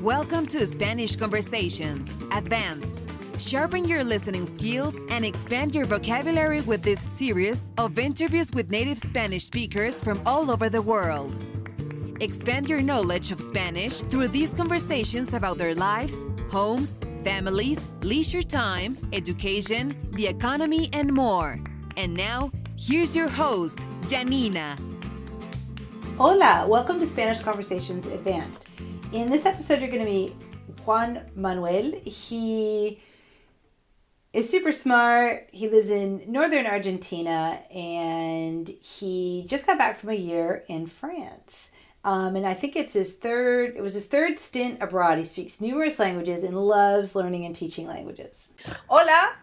Welcome to Spanish Conversations Advanced. Sharpen your listening skills and expand your vocabulary with this series of interviews with native Spanish speakers from all over the world. Expand your knowledge of Spanish through these conversations about their lives, homes, families, leisure time, education, the economy, and more. And now, here's your host, Janina. Hola, welcome to Spanish Conversations Advanced. In this episode, you're going to meet Juan Manuel. He is super smart. He lives in northern Argentina, and he just got back from a year in France. And I think it was his third stint abroad. He speaks numerous languages and loves learning and teaching languages. Hola.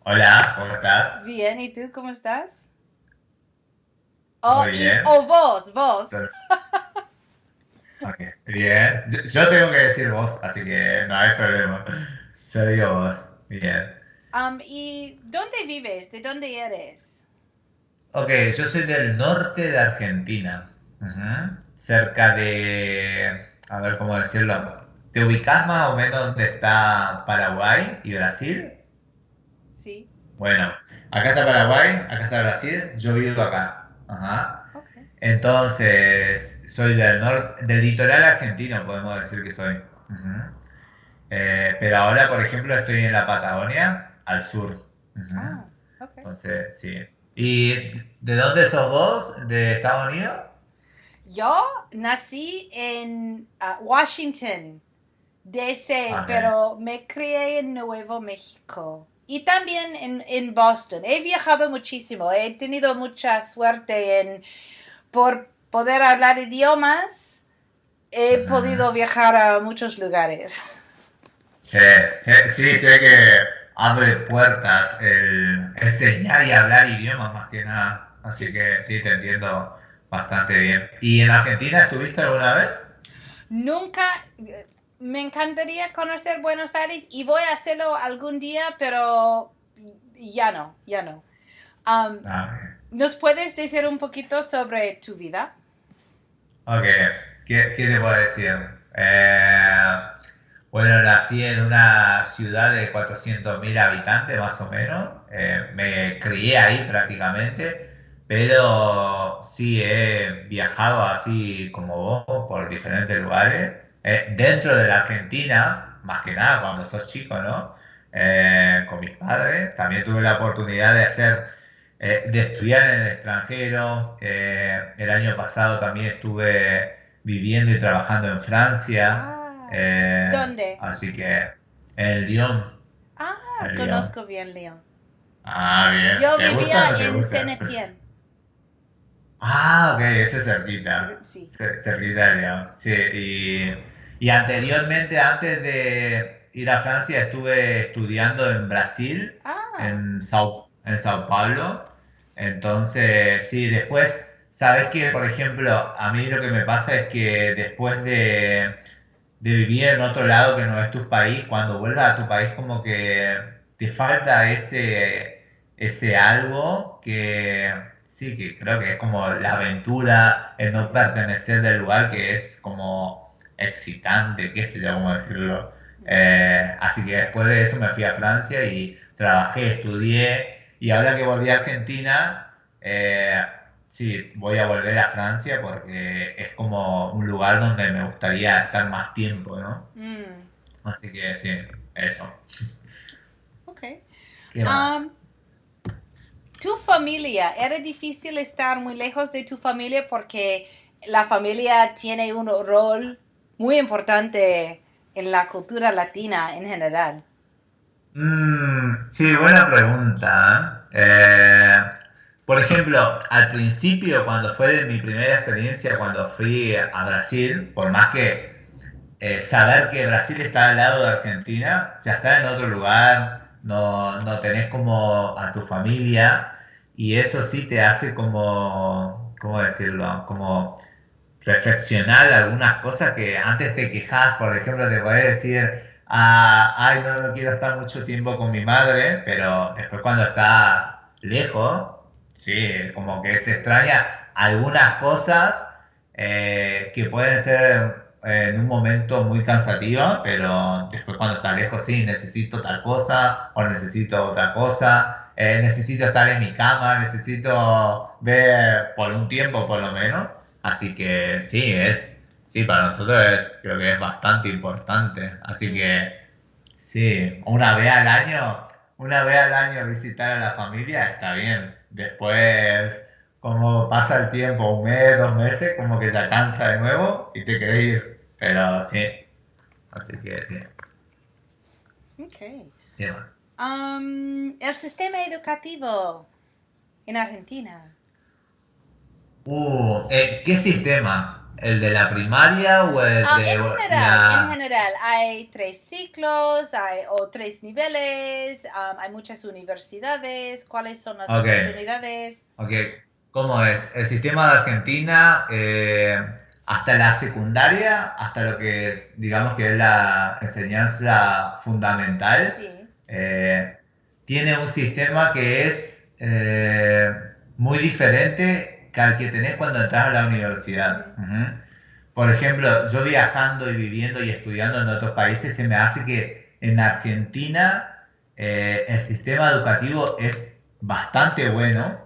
Hola, ¿cómo estás? Bien, ¿y tú cómo estás? Muy bien. Vos. Ok, bien. Yo tengo que decir vos, así que no hay problema. Yo digo vos, bien. ¿Y dónde vives? ¿De dónde eres? Ok, yo soy del norte de Argentina. Cerca de... A ver cómo decirlo. ¿Te ubicás más o menos donde está Paraguay y Brasil? Sí. Bueno, acá está Paraguay, acá está Brasil, yo vivo acá. Okay. Entonces, soy del litoral argentino, podemos decir que soy. Pero ahora, por ejemplo, estoy en la Patagonia, al sur. Okay. Entonces, sí. ¿Y de dónde sos vos? ¿De Estados Unidos? Yo nací en Washington, D.C., pero me crié en Nuevo México. Y también en Boston. He viajado muchísimo. He tenido mucha suerte por poder hablar idiomas. He podido viajar a muchos lugares. Sí, sé que abre puertas el enseñar y hablar idiomas más que nada. Así que sí, te entiendo bastante bien. ¿Y en Argentina estuviste alguna vez? Nunca. Me encantaría conocer Buenos Aires y voy a hacerlo algún día, pero ya no. ¿Nos puedes decir un poquito sobre tu vida? Ok, ¿qué te puedo decir? Bueno, nací en una ciudad de 400.000 habitantes más o menos. Me crié ahí prácticamente, pero sí he viajado así como vos por diferentes lugares. Dentro de la Argentina, más que nada cuando sos chico, ¿no? Con mis padres. También tuve la oportunidad de estudiar en el extranjero. El año pasado también estuve viviendo y trabajando en Francia. ¿Dónde? Así que en Lyon. Conozco bien Lyon. Bien. Yo ¿Te gusta vivía o no te en gusta? Saint-Étienne. Ok, ese es cerquita. Sí. Cerquita de Lyon. Sí, y anteriormente, antes de ir a Francia, estuve estudiando en Brasil, en Sao Paulo. Entonces, sí, después, sabes que, por ejemplo, a mí lo que me pasa es que después de vivir en otro lado que no es tu país, cuando vuelvas a tu país como que te falta ese algo que sí, que creo que es como la aventura, el no pertenecer del lugar, que es como excitante, qué sé yo cómo decirlo. Así que después de eso me fui a Francia y trabajé, estudié, y ahora que volví a Argentina, sí, voy a volver a Francia porque es como un lugar donde me gustaría estar más tiempo, ¿no? Así que sí, eso. Ok. ¿Qué más? ¿Tu familia? ¿Era difícil estar muy lejos de tu familia porque la familia tiene un rol muy importante en la cultura latina en general? Sí, buena pregunta. Por ejemplo, al principio, cuando fue mi primera experiencia, cuando fui a Brasil, por más que saber que Brasil está al lado de Argentina, ya está en otro lugar, no tenés como a tu familia, y eso sí te hace como, ¿cómo decirlo? Como reflexionar algunas cosas que antes te quejabas. Por ejemplo, te podés decir, ay, no quiero estar mucho tiempo con mi madre, pero después cuando estás lejos, sí, como que se extraña algunas cosas que pueden ser en un momento muy cansativo, pero después cuando estás lejos, sí, necesito tal cosa o necesito otra cosa, necesito estar en mi cama, necesito ver por un tiempo por lo menos. Así que sí, para nosotros creo que es bastante importante. Así que sí, una vez al año visitar a la familia está bien. Después, como pasa el tiempo, un mes, 2 meses, como que ya cansa de nuevo y te querés ir. Pero sí, así que sí. Ok. Bien. El sistema educativo en Argentina. ¿Qué sistema? ¿El de la primaria o el de En general, hay 3 ciclos, o 3 niveles, hay muchas universidades. ¿Cuáles son las Ok. oportunidades? Ok, ¿cómo es? El sistema de Argentina, hasta la secundaria, hasta lo que es, digamos que es la enseñanza fundamental, Sí. tiene un sistema que es muy diferente que al que tenés cuando entras a la universidad. Ujú. Por ejemplo, yo viajando y viviendo y estudiando en otros países, se me hace que en Argentina el sistema educativo es bastante bueno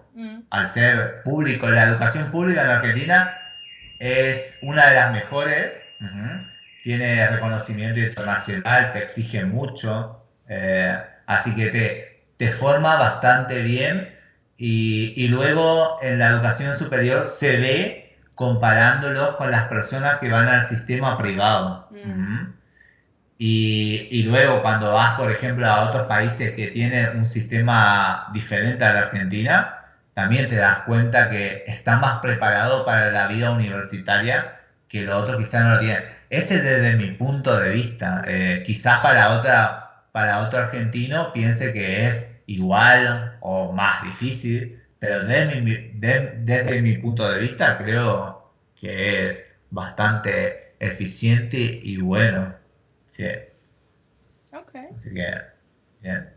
al ser público. La educación pública en Argentina es una de las mejores. Tiene reconocimiento internacional, te exige mucho, así que te forma bastante bien y luego en la educación superior se ve comparándolos con las personas que van al sistema privado. Y luego cuando vas, por ejemplo, a otros países que tienen un sistema diferente a la Argentina, también te das cuenta que está más preparado para la vida universitaria que lo otro quizás no lo tiene. Ese desde mi punto de vista. Quizás para otro argentino piense que es igual o más difícil, pero desde mi punto de vista creo que es bastante eficiente y bueno. Sí. Okay. Así que, bien.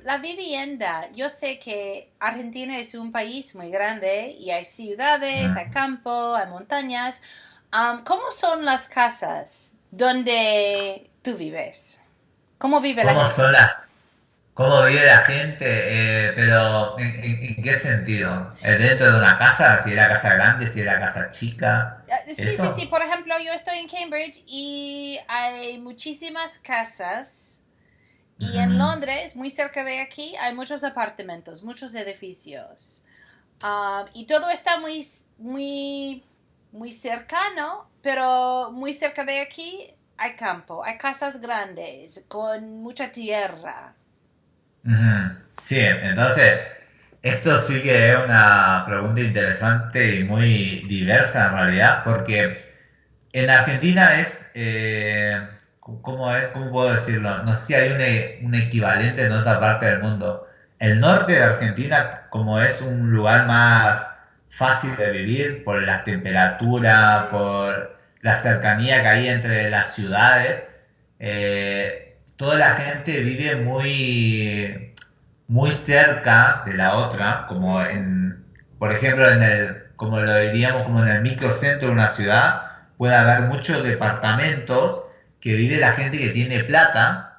La vivienda. Yo sé que Argentina es un país muy grande y hay ciudades, hay campo, hay montañas. ¿Cómo son las casas donde tú vives? ¿Cómo vive la gente? ¿Cómo vive la gente? Pero ¿en qué sentido? ¿Dentro de una casa? ¿Si era casa grande? ¿Si era casa chica? Sí. Por ejemplo, yo estoy en Cambridge y hay muchísimas casas. Y en Londres, muy cerca de aquí, hay muchos apartamentos, muchos edificios. Y todo está muy cercano, pero muy cerca de aquí hay campo, hay casas grandes, con mucha tierra. Sí, entonces, esto sí que es una pregunta interesante y muy diversa en realidad, porque en Argentina ¿cómo puedo decirlo? No sé si hay un equivalente en otra parte del mundo. El norte de Argentina, como es un lugar más fácil de vivir por la temperatura, por la cercanía que hay entre las ciudades, toda la gente vive muy cerca de la otra, por ejemplo, como lo diríamos, como en el microcentro de una ciudad, puede haber muchos departamentos que vive la gente que tiene plata,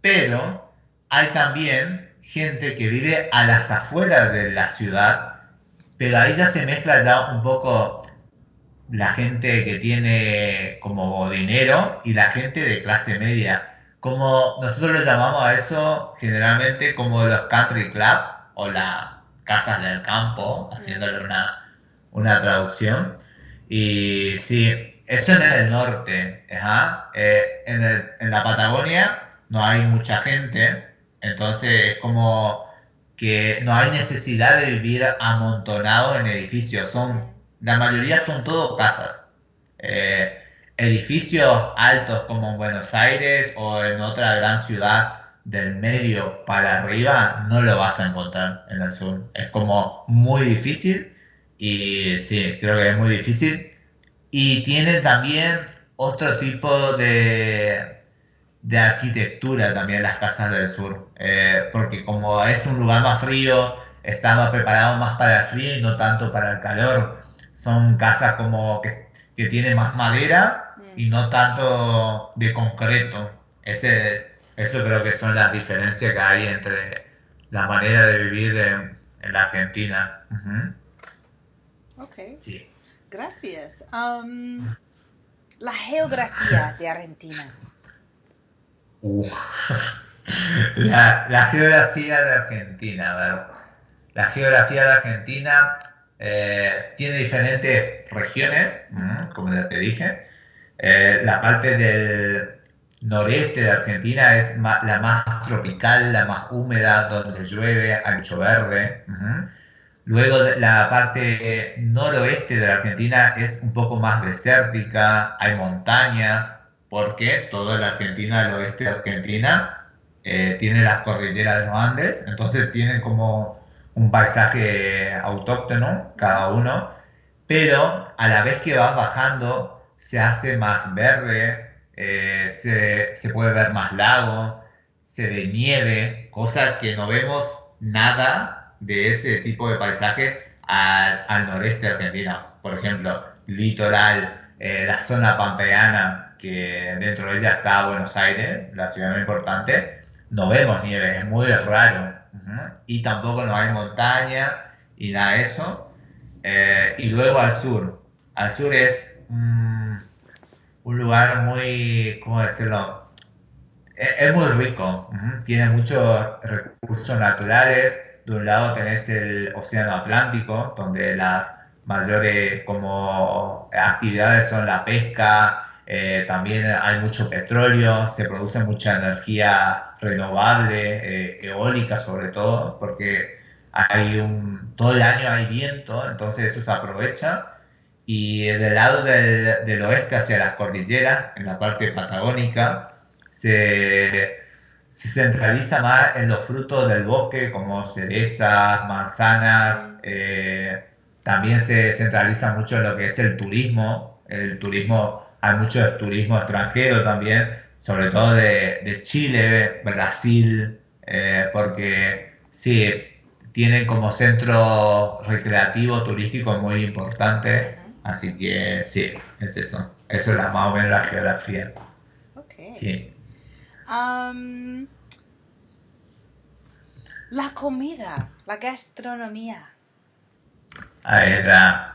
pero hay también gente que vive a las afueras de la ciudad, pero ahí ya se mezcla ya un poco la gente que tiene como dinero y la gente de clase media. Como nosotros le llamamos a eso generalmente como los country club o las casas del campo, haciéndole una traducción. Y sí, eso en el norte. En la Patagonia no hay mucha gente, entonces es como que no hay necesidad de vivir amontonado en edificios. La mayoría son todo casas. Edificios altos como en Buenos Aires o en otra gran ciudad del medio para arriba no lo vas a encontrar en el sur. Es como muy difícil y sí, creo que es muy difícil. Y tiene también otro tipo de arquitectura también las casas del sur, porque como es un lugar más frío, está más preparado más para el frío y no tanto para el calor. Son casas como que que tiene más madera y no tanto de concreto. Eso creo que son las diferencias que hay entre la manera de vivir en la Argentina. Ok, Sí. gracias. La geografía de Argentina. La geografía de Argentina, a ver. La geografía de Argentina tiene diferentes regiones, como ya te dije. La parte del noreste de Argentina es la más tropical, la más húmeda, donde llueve, hay mucho verde. Luego la parte noroeste de la Argentina es un poco más desértica, hay montañas, porque toda la Argentina, el oeste de Argentina, tiene las cordilleras de los Andes, entonces tienen como un paisaje autóctono cada uno, pero a la vez que vas bajando se hace más verde, se puede ver más lago, se ve nieve, cosa que no vemos nada de ese tipo de paisaje al noreste de Argentina. Por ejemplo, litoral, la zona pampeana, que dentro de ella está Buenos Aires, la ciudad más importante, no vemos nieve, es muy raro. Y tampoco no hay montaña y nada de eso. Y luego al sur. Al sur es un lugar muy, ¿cómo decirlo? Es muy rico. Tiene muchos recursos naturales. De un lado tenés el Océano Atlántico, donde las mayores como actividades son la pesca, también hay mucho petróleo, se produce mucha energía renovable, eólica sobre todo, porque todo el año hay viento, entonces eso se aprovecha. Y del lado del oeste hacia las cordilleras, en la parte patagónica, se centraliza más en los frutos del bosque, como cerezas, manzanas. También se centraliza mucho en lo que es el turismo. Hay mucho turismo extranjero también, sobre todo de Chile, Brasil, porque sí, tienen como centro recreativo turístico muy importante. Así que sí, es eso. Eso es más o menos la geografía. Okay. Sí. La comida, la gastronomía. A ver, la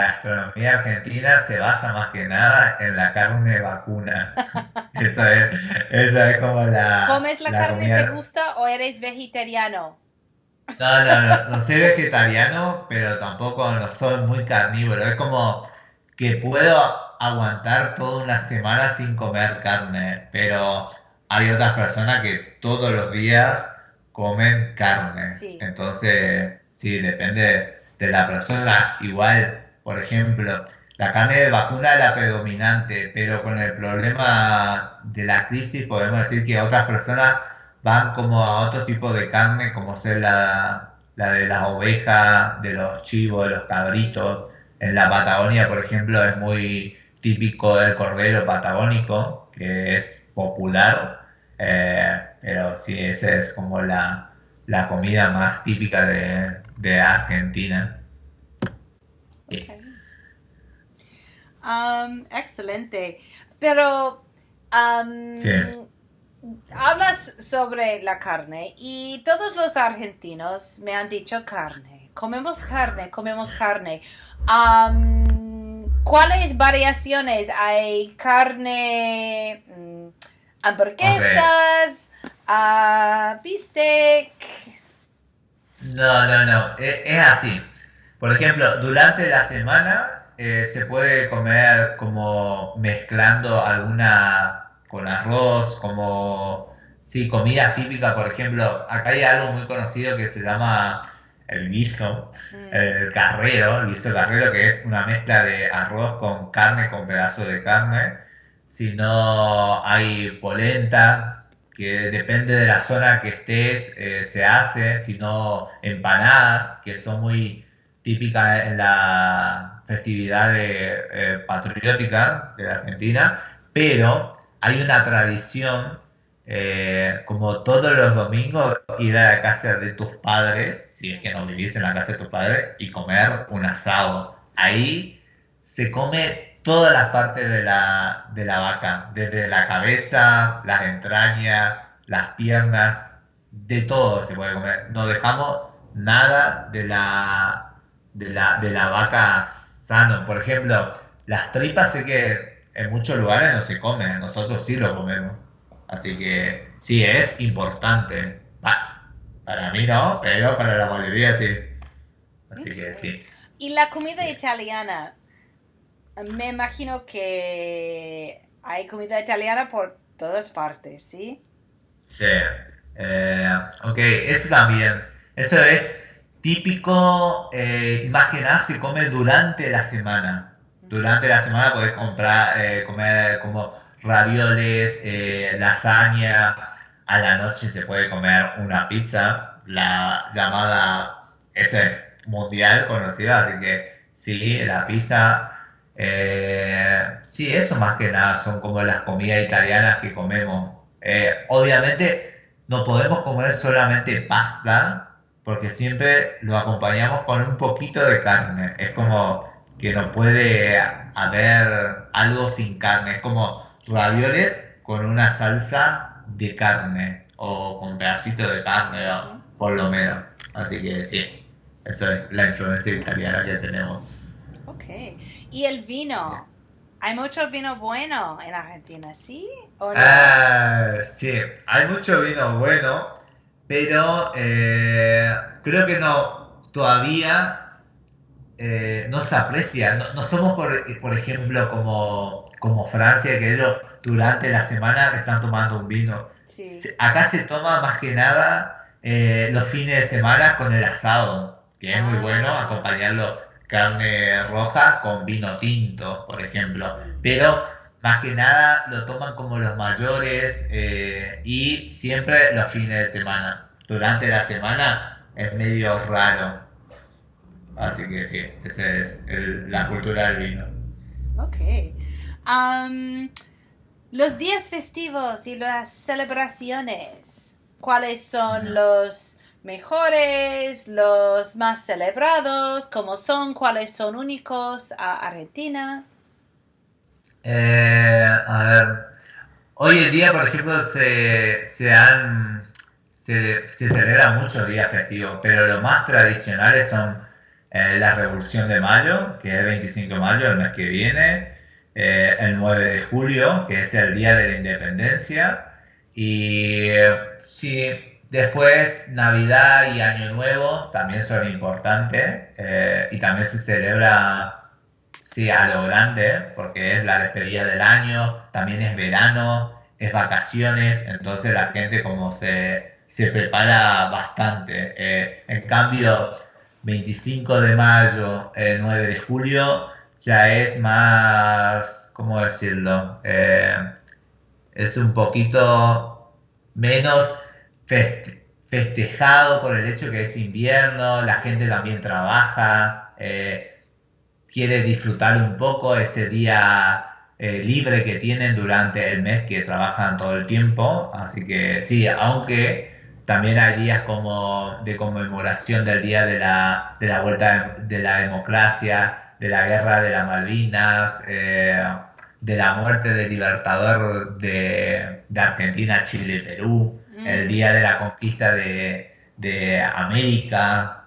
gastronomía argentina se basa más que nada en la carne vacuna. Esa es como la... ¿Comes la carne comida... te gusta o eres vegetariano? No soy vegetariano, pero tampoco no soy muy carnívoro. Es como que puedo aguantar toda una semana sin comer carne, pero hay otras personas que todos los días comen carne. Sí. Entonces, sí, depende de la persona. Igual, por ejemplo, la carne de vacuna es la predominante, pero con el problema de la crisis podemos decir que otras personas van como a otro tipo de carne, como ser la de las ovejas, de los chivos, de los cabritos. En la Patagonia, por ejemplo, es muy típico el cordero patagónico, que es popular, pero sí, esa es como la comida más típica de Argentina. Okay. Excelente. Pero Sí. hablas sobre la carne y todos los argentinos me han dicho carne. Comemos carne, comemos carne. ¿Cuáles variaciones? ¿Hay carne, hamburguesas, bistec? No. Es así. Por ejemplo, durante la semana se puede comer como mezclando alguna con arroz, como sí, comida típica. Por ejemplo, acá hay algo muy conocido que se llama el guiso, el guiso carrero, que es una mezcla de arroz con carne, con pedazos de carne. Si no, hay polenta, que depende de la zona que estés, se hace. Si no, empanadas, que son muy típicas en la festividad patriótica de la Argentina, pero hay una tradición, como todos los domingos, ir a la casa de tus padres, si es que no vivís en la casa de tus padres, y comer un asado. Ahí se come todas las partes de la vaca, desde la cabeza, las entrañas, las piernas, de todo se puede comer. No dejamos nada de la vaca sano. Por ejemplo, las tripas sé que en muchos lugares no se comen, nosotros sí lo comemos. Así que sí, es importante. Para mí no, pero para la mayoría sí. Así que sí. Y la comida italiana, me imagino que hay comida italiana por todas partes, ¿sí? Sí. Ok, eso también. Eso es típico, más que nada se come durante la semana. Durante la semana podés comer como ravioles, lasaña. A la noche se puede comer una pizza, la llamada, esa es mundial conocida, así que sí, la pizza. Sí, eso más que nada son como las comidas italianas que comemos. Obviamente no podemos comer solamente pasta, porque siempre lo acompañamos con un poquito de carne. Es como que no puede haber algo sin carne. Es como ravioles con una salsa de carne o con pedacitos de carne, ¿no? Por lo menos. Así que sí, eso es la influencia italiana que tenemos. Ok. ¿Y el vino? ¿Hay mucho vino bueno en Argentina, sí o no? Sí, hay mucho vino bueno, pero creo que no, todavía no se aprecia. No somos, por ejemplo, como Francia, que ellos durante la semana están tomando un vino. Sí. Acá se toma más que nada los fines de semana con el asado, que es muy bueno acompañarlo carne roja con vino tinto, por ejemplo. Pero más que nada lo toman como los mayores y siempre los fines de semana. Durante la semana es medio raro. Así que sí, esa es la cultura del vino. Ok. Los días festivos y las celebraciones, ¿cuáles son los mejores, los más celebrados? ¿Cómo son? ¿Cuáles son únicos a Argentina? A ver, hoy en día, por ejemplo, se celebran muchos días festivos, pero los más tradicionales son la Revolución de Mayo, que es el 25 de mayo, el mes que viene, el 9 de julio, que es el Día de la Independencia, y sí, después Navidad y Año Nuevo también son importantes, y también se celebra sí, a lo grande, porque es la despedida del año, también es verano, es vacaciones, entonces la gente como se prepara bastante. En cambio, 25 de mayo, 9 de julio, ya es más, ¿cómo decirlo? Es un poquito menos festejado por el hecho que es invierno, la gente también trabaja, quiere disfrutar un poco ese día libre que tienen durante el mes que trabajan todo el tiempo. Así que sí, aunque también hay días como de conmemoración del día de la vuelta de la democracia, de la guerra de las Malvinas, de la muerte del libertador de Argentina, Chile y Perú, el día de la conquista de América.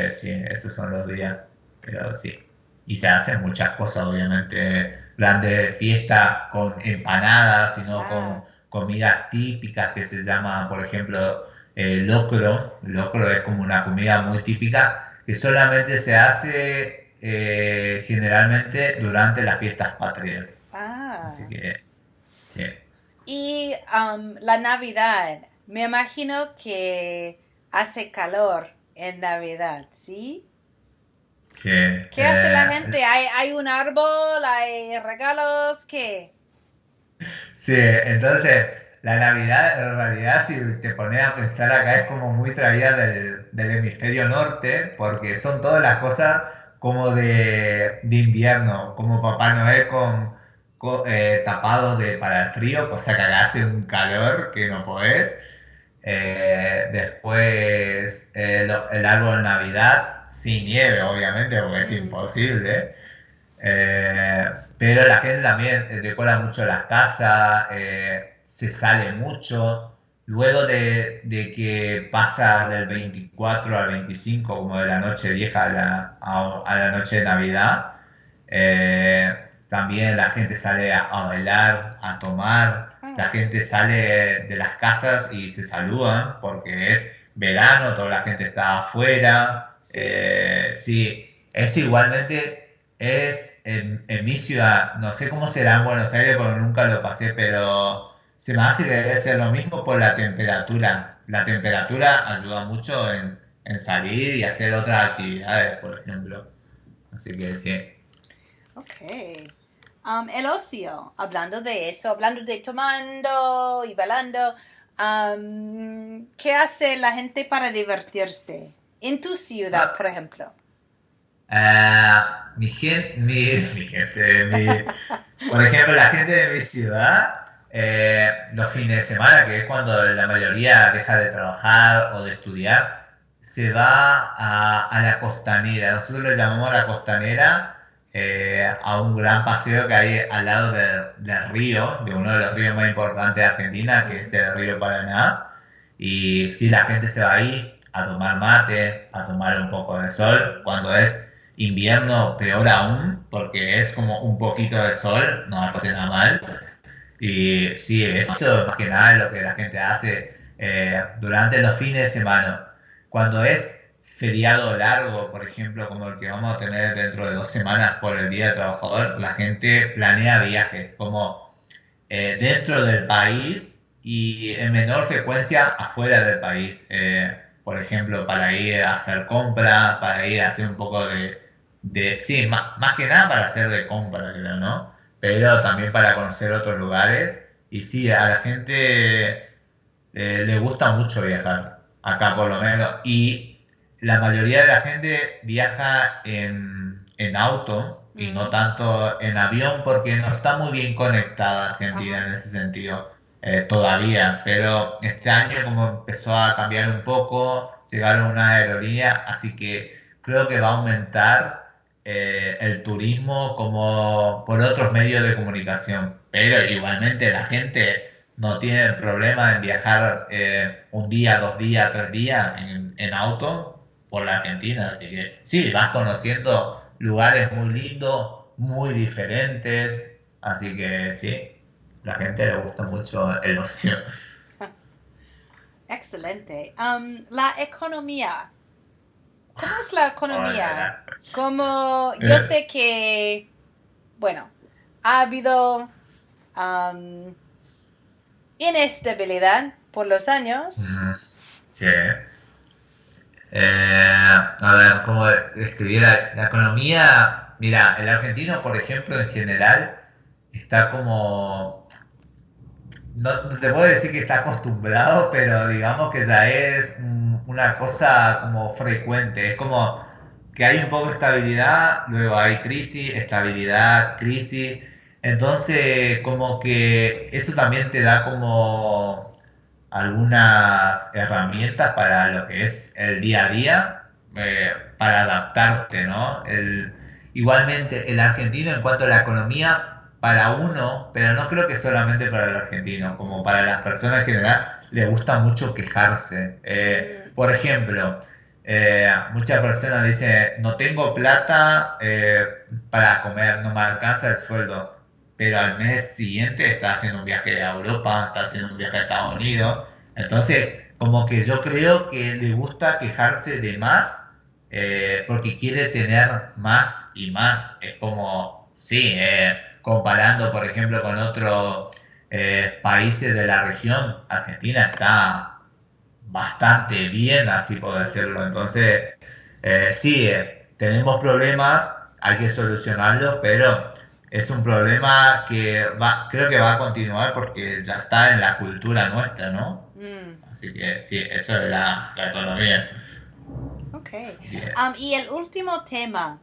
Sí, esos son los días, pero sí. Y se hacen muchas cosas, obviamente, grandes fiestas con empanadas, sino con comidas típicas que se llaman, por ejemplo, locro. Locro es como una comida muy típica que solamente se hace generalmente durante las fiestas patrias. Así que, sí. Y la Navidad, me imagino que hace calor en Navidad, ¿sí? Sí. ¿Qué hace la gente? ¿Hay un árbol? ¿Hay regalos? ¿Qué? Sí, entonces la Navidad en realidad si te pones a pensar acá es como muy traída del hemisferio norte porque son todas las cosas como de invierno, como Papá Noel tapado para el frío, cosa que acá hace un calor que no podés. Después el árbol de Navidad sin nieve, obviamente, porque es imposible. Pero la gente también decora mucho las casas, se sale mucho. Luego de que pasa del 24 al 25, como de la noche vieja a la noche de Navidad, también la gente sale a bailar, a tomar, la gente sale de las casas y se saludan porque es verano, toda la gente está afuera. Sí, eso igualmente es en mi ciudad, no sé cómo será en Buenos Aires porque nunca lo pasé, pero se me hace que debe ser lo mismo por la temperatura. La temperatura ayuda mucho en salir y hacer otras actividades, por ejemplo. Así que sí. Ok. El ocio, hablando de eso, hablando de tomando y bailando, ¿qué hace la gente para divertirse? En tu ciudad, por ejemplo. Por ejemplo, la gente de mi ciudad, los fines de semana, que es cuando la mayoría deja de trabajar o de estudiar, se va a la costanera. Nosotros le llamamos la costanera a un gran paseo que hay al lado del río, de uno de los ríos más importantes de Argentina, que es el río Paraná. Y sí, la gente se va ahí a tomar mate, a tomar un poco de sol. Cuando es invierno, peor aún, porque es como un poquito de sol, no hace nada mal. Y sí, eso más que nada es lo que la gente hace durante los fines de semana. Cuando es feriado largo, por ejemplo, como el que vamos a tener dentro de 2 semanas por el Día del Trabajador, la gente planea viajes, como dentro del país y en menor frecuencia afuera del país. Por ejemplo, para ir a hacer compra, para ir a hacer un poco sí, más que nada para hacer de compra, creo, ¿no? Pero también para conocer otros lugares. Y sí, a la gente le gusta mucho viajar, acá por lo menos. Y la mayoría de la gente viaja en auto y no tanto en avión porque no está muy bien conectada Argentina en ese sentido todavía. Pero este año como empezó a cambiar un poco, llegaron una aerolínea, así que creo que va a aumentar el turismo como por otros medios de comunicación. Pero igualmente la gente no tiene problema en viajar un día, 2 días, 3 días en auto por la Argentina. Así que sí, vas conociendo lugares muy lindos, muy diferentes. Así que sí, la gente le gusta mucho el ocio. Excelente. La economía. ¿Cómo es la economía? Como yo sé que, bueno, ha habido inestabilidad por los años. Sí. A ver, ¿cómo describir la economía? Mira, el argentino, por ejemplo, en general, está como... No te puedo decir que está acostumbrado, pero digamos que ya es una cosa como frecuente. Es como que hay un poco de estabilidad, luego hay crisis, estabilidad, crisis. Entonces, como que eso también te da como algunas herramientas para lo que es el día a día, para adaptarte, ¿no? Igualmente, el argentino en cuanto a la economía, para uno, pero no creo que solamente para el argentino, como para las personas en general, le gusta mucho quejarse. Por ejemplo, muchas personas dicen, no tengo plata para comer, no me alcanza el sueldo, pero al mes siguiente está haciendo un viaje a Europa, está haciendo un viaje a Estados Unidos. Entonces, como que yo creo que le gusta quejarse de más porque quiere tener más y más. Es como, sí, comparando, por ejemplo, con otros países de la región, Argentina está bastante bien, así puedo decirlo. Entonces, sí, tenemos problemas, hay que solucionarlos, pero es un problema que creo que va a continuar porque ya está en la cultura nuestra, ¿no? Así que sí, eso es la economía. Ok. Yeah. Y el último tema,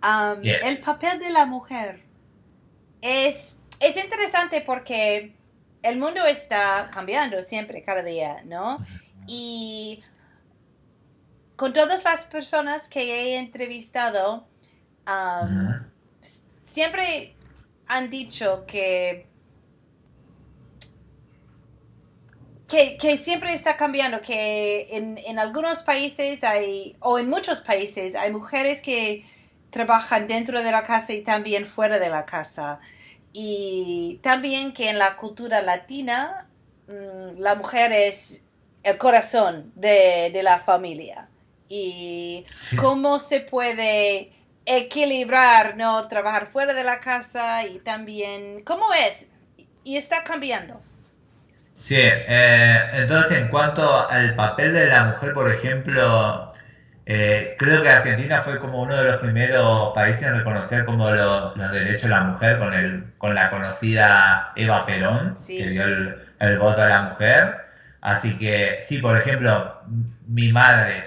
Yeah. el papel de la mujer. Es interesante porque el mundo está cambiando siempre, cada día, ¿no? Y con todas las personas que he entrevistado, siempre han dicho que siempre está cambiando, que en algunos países o en muchos países hay mujeres que trabajan dentro de la casa y también fuera de la casa. Y también que en la cultura latina la mujer es el corazón de la familia. Y Sí. cómo se puede equilibrar, ¿no? Trabajar fuera de la casa y también, ¿cómo es? Y está cambiando. Sí, entonces en cuanto al papel de la mujer, por ejemplo, creo que Argentina fue como uno de los primeros países en reconocer como los derechos de la mujer con la conocida Eva Perón, Sí. que dio el voto a la mujer. Así que sí, por ejemplo, mi madre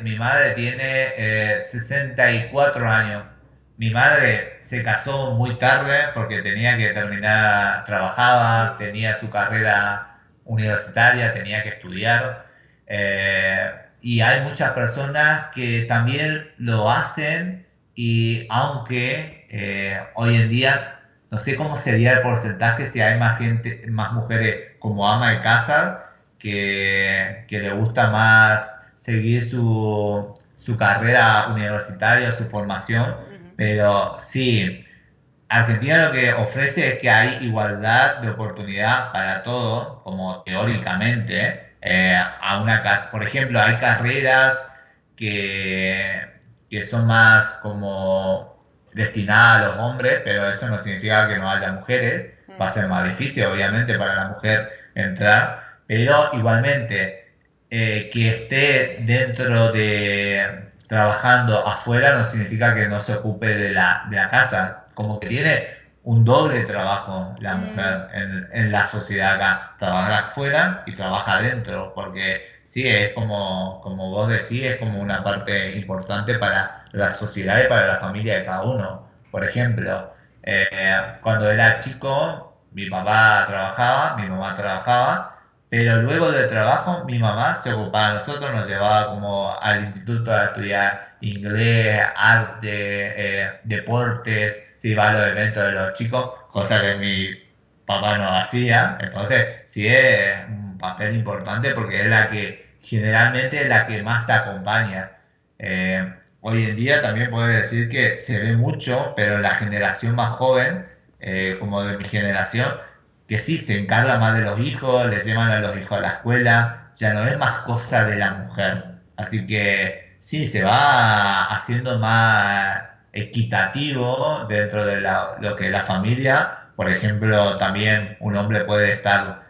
tiene 64 años. Mi madre se casó muy tarde porque tenía que terminar, trabajaba, tenía su carrera universitaria, tenía que estudiar. Y hay muchas personas que también lo hacen y aunque hoy en día no sé cómo sería el porcentaje si hay más gente, más mujeres como ama de casa que le gusta más seguir su carrera universitaria, su formación, pero sí, Argentina lo que ofrece es que hay igualdad de oportunidad para todos, como teóricamente. Por ejemplo, hay carreras que son más como destinadas a los hombres, pero eso no significa que no haya mujeres. Va a ser más difícil, obviamente, para la mujer entrar, pero igualmente que esté dentro de trabajando afuera no significa que no se ocupe de la casa, como que tiene un doble trabajo la mujer en la sociedad acá, trabaja afuera y trabaja adentro, porque sí, es como vos decís, es como una parte importante para la sociedad y para la familia de cada uno. Por ejemplo, cuando era chico, mi papá trabajaba, mi mamá trabajaba, pero luego del trabajo mi mamá se ocupaba de nosotros, nos llevaba como al instituto a estudiar inglés, arte, deportes, se iba a los eventos de los chicos, cosa que mi papá no hacía. Entonces sí es un papel importante porque es la que generalmente es la que más te acompaña. Hoy en día también puedo decir que se ve mucho, pero la generación más joven, como de mi generación, que sí se encarga más de los hijos, les llevan a los hijos a la escuela, ya no es más cosa de la mujer. Así que sí, se va haciendo más equitativo dentro de lo que es la familia. Por ejemplo, también un hombre puede estar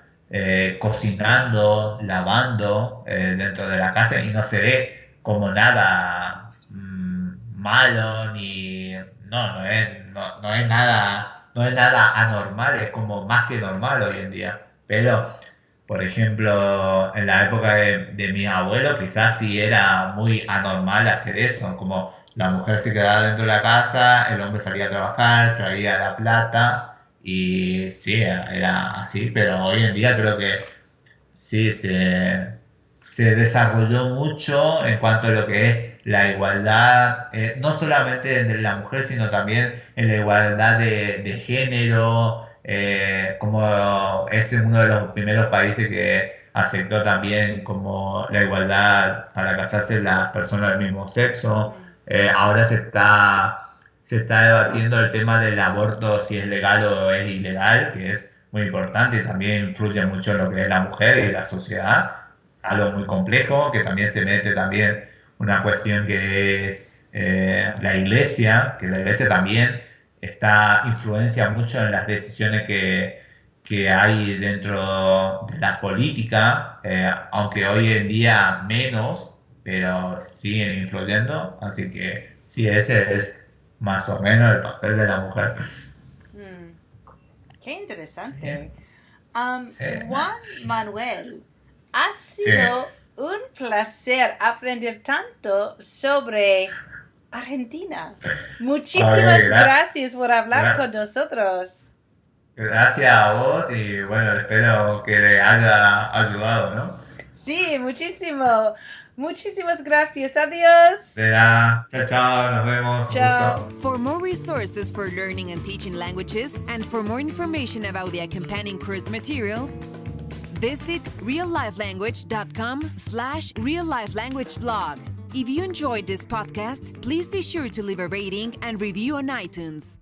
cocinando, lavando dentro de la casa y no se ve como nada malo ni no es nada anormal, es como más que normal hoy en día. Pero, por ejemplo, en la época de mi abuelo, quizás sí era muy anormal hacer eso, como la mujer se quedaba dentro de la casa, el hombre salía a trabajar, traía la plata, y sí, era así, pero hoy en día creo que sí se desarrolló mucho en cuanto a lo que es la igualdad, no solamente entre la mujer, sino también en la igualdad de género, como es uno de los primeros países que aceptó también como la igualdad para casarse las personas del mismo sexo. Ahora se está debatiendo el tema del aborto, si es legal o es ilegal, que es muy importante y también influye mucho en lo que es la mujer y la sociedad. Algo muy complejo, que también se mete también una cuestión que es la iglesia, que la iglesia también influencia mucho en las decisiones que hay dentro de las políticas, aunque hoy en día menos, pero siguen influyendo, así que sí, ese es más o menos el papel de la mujer. Qué interesante. Sí. Juan Manuel, ha sido un placer aprender tanto sobre Argentina. Muchísimas gracias por hablar con nosotros. Gracias a vos y bueno, espero que le haya ayudado, ¿no? Sí, muchísimo. Muchísimas gracias. Adiós. De nada. Chao, chao. Nos vemos. Un Chao. gusto. For more resources for learning and teaching languages and for more information about the accompanying course materials, visit reallifelanguage.com/reallifelanguageblog. If you enjoyed this podcast, please be sure to leave a rating and review on iTunes.